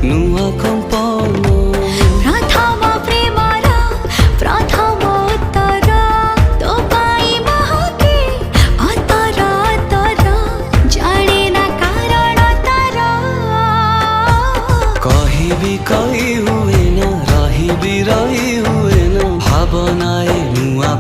नुआ कंपन प्रथम प्रेमर प्रथम उत्तर तो पाई महके अतर अतर जाने ना कारण तार कहीं भी कही हुए ना रही भी रही हुए ना भावनाए नुआ